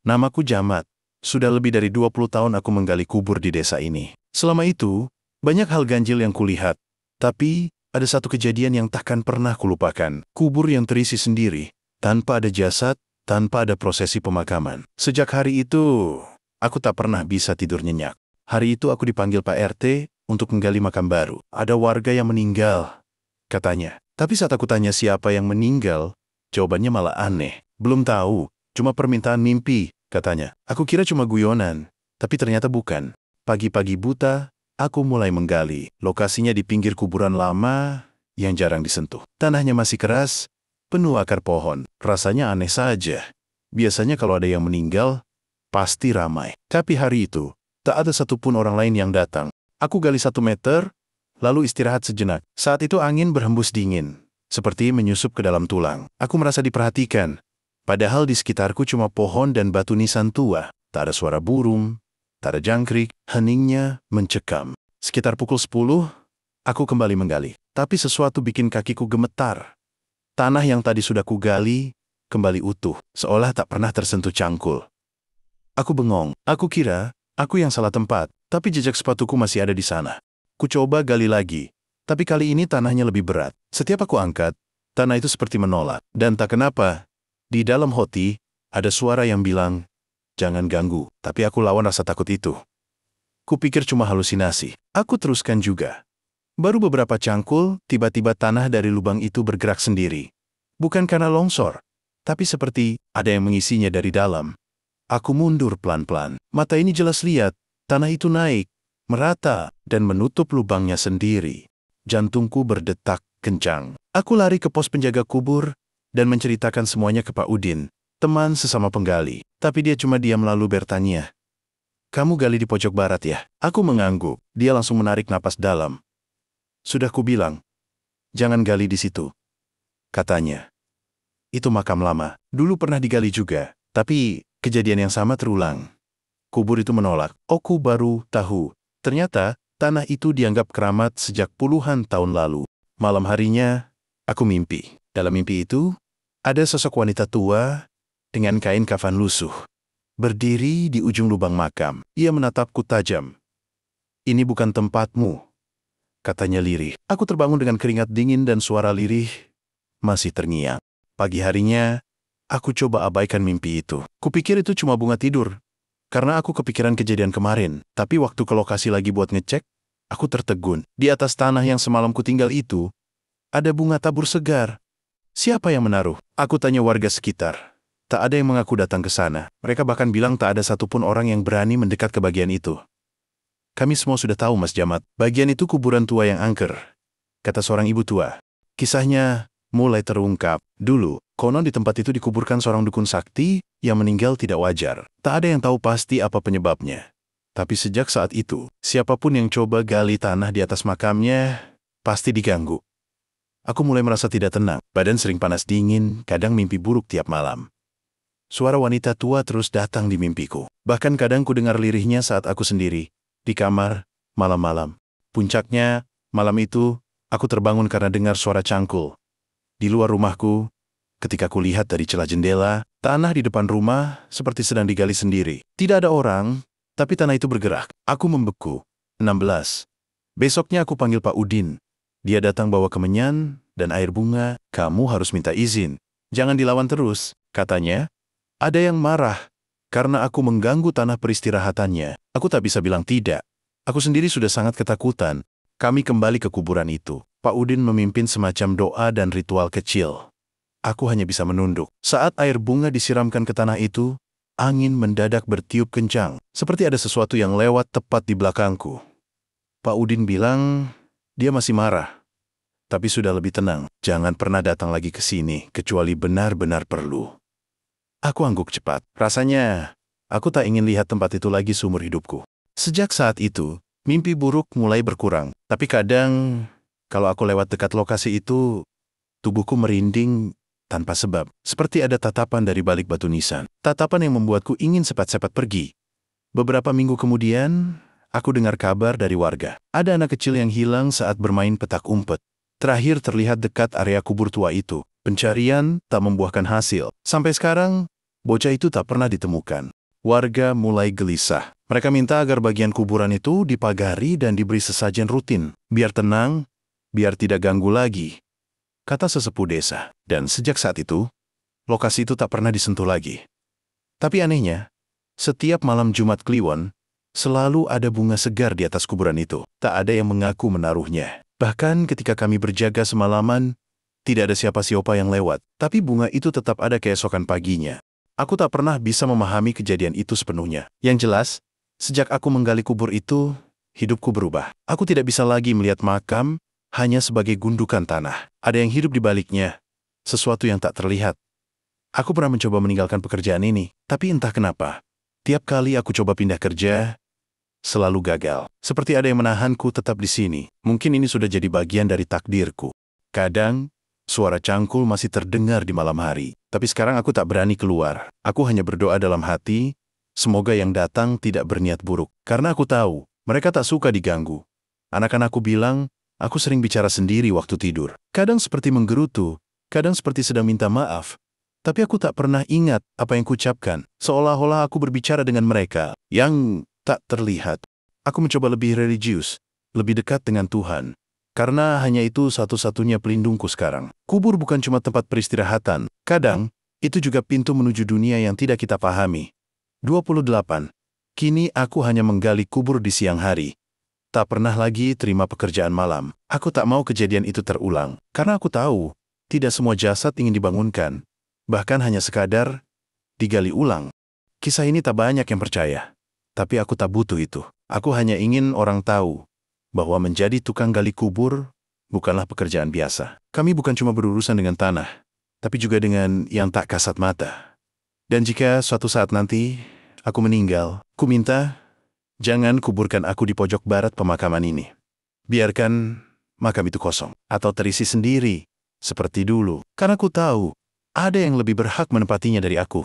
Namaku Jamat. Sudah lebih dari 20 tahun aku menggali kubur di desa ini. Selama itu, banyak hal ganjil yang kulihat. Tapi, ada satu kejadian yang takkan pernah kulupakan. Kubur yang terisi sendiri, tanpa ada jasad, tanpa ada prosesi pemakaman. Sejak hari itu, aku tak pernah bisa tidur nyenyak. Hari itu aku dipanggil Pak RT untuk menggali makam baru. Ada warga yang meninggal, katanya. Tapi saat aku tanya siapa yang meninggal, jawabannya malah aneh. Belum tahu, cuma permintaan mimpi, katanya. Aku kira cuma guyonan, tapi ternyata bukan. Pagi-pagi buta, aku mulai menggali. Lokasinya di pinggir kuburan lama yang jarang disentuh. Tanahnya masih keras, penuh akar pohon. Rasanya aneh saja. Biasanya kalau ada yang meninggal, pasti ramai. Tapi hari itu, tak ada satupun orang lain yang datang. Aku gali 1 meter, lalu istirahat sejenak. Saat itu angin berhembus dingin, seperti menyusup ke dalam tulang. Aku merasa diperhatikan. Padahal di sekitarku cuma pohon dan batu nisan tua. Tak ada suara burung, tak ada jangkrik, heningnya mencekam. Sekitar pukul 10, aku kembali menggali. Tapi sesuatu bikin kakiku gemetar. Tanah yang tadi sudah kugali, kembali utuh, seolah tak pernah tersentuh cangkul. Aku bengong. Aku kira, aku yang salah tempat, tapi jejak sepatuku masih ada di sana. Ku coba gali lagi, tapi kali ini tanahnya lebih berat. Setiap aku angkat, tanah itu seperti menolak. Dan tak kenapa, di dalam hati, ada suara yang bilang, jangan ganggu, tapi aku lawan rasa takut itu. Kupikir cuma halusinasi. Aku teruskan juga. Baru beberapa cangkul, tiba-tiba tanah dari lubang itu bergerak sendiri. Bukan karena longsor, tapi seperti ada yang mengisinya dari dalam. Aku mundur pelan-pelan. Mata ini jelas lihat, tanah itu naik, merata, dan menutup lubangnya sendiri. Jantungku berdetak kencang. Aku lari ke pos penjaga kubur dan menceritakan semuanya ke Pak Udin, teman sesama penggali. Tapi dia cuma diam lalu bertanya, "Kamu gali di pojok barat ya?" Aku mengangguk. Dia langsung menarik napas dalam. "Sudah kubilang, jangan gali di situ," katanya. "Itu makam lama. Dulu pernah digali juga, tapi kejadian yang sama terulang." Kubur itu menolak. Aku baru tahu, ternyata tanah itu dianggap keramat sejak puluhan tahun lalu. Malam harinya, aku mimpi. Dalam mimpi itu, ada sosok wanita tua dengan kain kafan lusuh. Berdiri di ujung lubang makam. Ia menatapku tajam. "Ini bukan tempatmu," katanya lirih. Aku terbangun dengan keringat dingin dan suara lirih masih terngiang. Pagi harinya, aku coba abaikan mimpi itu. Kupikir itu cuma bunga tidur, karena aku kepikiran kejadian kemarin. Tapi waktu ke lokasi lagi buat ngecek, aku tertegun. Di atas tanah yang semalam ku tinggal itu, ada bunga tabur segar. Siapa yang menaruh? Aku tanya warga sekitar. Tak ada yang mengaku datang ke sana. Mereka bahkan bilang tak ada satupun orang yang berani mendekat ke bagian itu. "Kami semua sudah tahu, Mas Jamat. Bagian itu kuburan tua yang angker," kata seorang ibu tua. Kisahnya mulai terungkap. Dulu, konon di tempat itu dikuburkan seorang dukun sakti yang meninggal tidak wajar. Tak ada yang tahu pasti apa penyebabnya. Tapi sejak saat itu, siapapun yang coba gali tanah di atas makamnya, pasti diganggu. Aku mulai merasa tidak tenang. Badan sering panas dingin, kadang mimpi buruk tiap malam. Suara wanita tua terus datang di mimpiku. Bahkan kadang ku dengar lirihnya saat aku sendiri, di kamar, malam-malam. Puncaknya, malam itu, aku terbangun karena dengar suara cangkul. Di luar rumahku, ketika kulihat dari celah jendela, tanah di depan rumah seperti sedang digali sendiri. Tidak ada orang, tapi tanah itu bergerak. Aku membeku. 16. Besoknya aku panggil Pak Udin. Dia datang bawa kemenyan dan air bunga. "Kamu harus minta izin. Jangan dilawan terus," katanya. Ada yang marah karena aku mengganggu tanah peristirahatannya. Aku tak bisa bilang tidak. Aku sendiri sudah sangat ketakutan. Kami kembali ke kuburan itu. Pak Udin memimpin semacam doa dan ritual kecil. Aku hanya bisa menunduk. Saat air bunga disiramkan ke tanah itu, angin mendadak bertiup kencang, seperti ada sesuatu yang lewat tepat di belakangku. Pak Udin bilang, dia masih marah, tapi sudah lebih tenang. Jangan pernah datang lagi ke sini, kecuali benar-benar perlu. Aku angguk cepat. Rasanya, aku tak ingin lihat tempat itu lagi seumur hidupku. Sejak saat itu, mimpi buruk mulai berkurang. Tapi kadang, kalau aku lewat dekat lokasi itu, tubuhku merinding tanpa sebab. Seperti ada tatapan dari balik batu nisan. Tatapan yang membuatku ingin cepat-cepat pergi. Beberapa minggu kemudian, aku dengar kabar dari warga. Ada anak kecil yang hilang saat bermain petak umpet. Terakhir terlihat dekat area kubur tua itu. Pencarian tak membuahkan hasil. Sampai sekarang, bocah itu tak pernah ditemukan. Warga mulai gelisah. Mereka minta agar bagian kuburan itu dipagari dan diberi sesajen rutin. Biar tenang, biar tidak ganggu lagi, kata sesepuh desa. Dan sejak saat itu, lokasi itu tak pernah disentuh lagi. Tapi anehnya, setiap malam Jumat Kliwon, selalu ada bunga segar di atas kuburan itu. Tak ada yang mengaku menaruhnya. Bahkan ketika kami berjaga semalaman, tidak ada siapa-siapa yang lewat. Tapi bunga itu tetap ada keesokan paginya. Aku tak pernah bisa memahami kejadian itu sepenuhnya. Yang jelas, sejak aku menggali kubur itu, hidupku berubah. Aku tidak bisa lagi melihat makam hanya sebagai gundukan tanah. Ada yang hidup di baliknya, sesuatu yang tak terlihat. Aku pernah mencoba meninggalkan pekerjaan ini, tapi entah kenapa, tiap kali aku coba pindah kerja, selalu gagal. Seperti ada yang menahanku tetap di sini. Mungkin ini sudah jadi bagian dari takdirku. Kadang, suara cangkul masih terdengar di malam hari. Tapi sekarang aku tak berani keluar. Aku hanya berdoa dalam hati, semoga yang datang tidak berniat buruk. Karena aku tahu, mereka tak suka diganggu. Anak-anakku bilang, aku sering bicara sendiri waktu tidur. Kadang seperti menggerutu, kadang seperti sedang minta maaf. Tapi aku tak pernah ingat apa yang kucapkan, seolah-olah aku berbicara dengan mereka yang tak terlihat. Aku mencoba lebih religius, lebih dekat dengan Tuhan. Karena hanya itu satu-satunya pelindungku sekarang. Kubur bukan cuma tempat peristirahatan. Kadang, itu juga pintu menuju dunia yang tidak kita pahami. 28. Kini aku hanya menggali kubur di siang hari. Tak pernah lagi terima pekerjaan malam. Aku tak mau kejadian itu terulang. Karena aku tahu, tidak semua jasad ingin dibangunkan. Bahkan hanya sekadar digali ulang. Kisah ini tak banyak yang percaya. Tapi aku tak butuh itu. Aku hanya ingin orang tahu bahwa menjadi tukang gali kubur bukanlah pekerjaan biasa. Kami bukan cuma berurusan dengan tanah, tapi juga dengan yang tak kasat mata. Dan jika suatu saat nanti aku meninggal, ku minta jangan kuburkan aku di pojok barat pemakaman ini. Biarkan makam itu kosong atau terisi sendiri seperti dulu. Karena ku tahu ada yang lebih berhak menempatinya dari aku.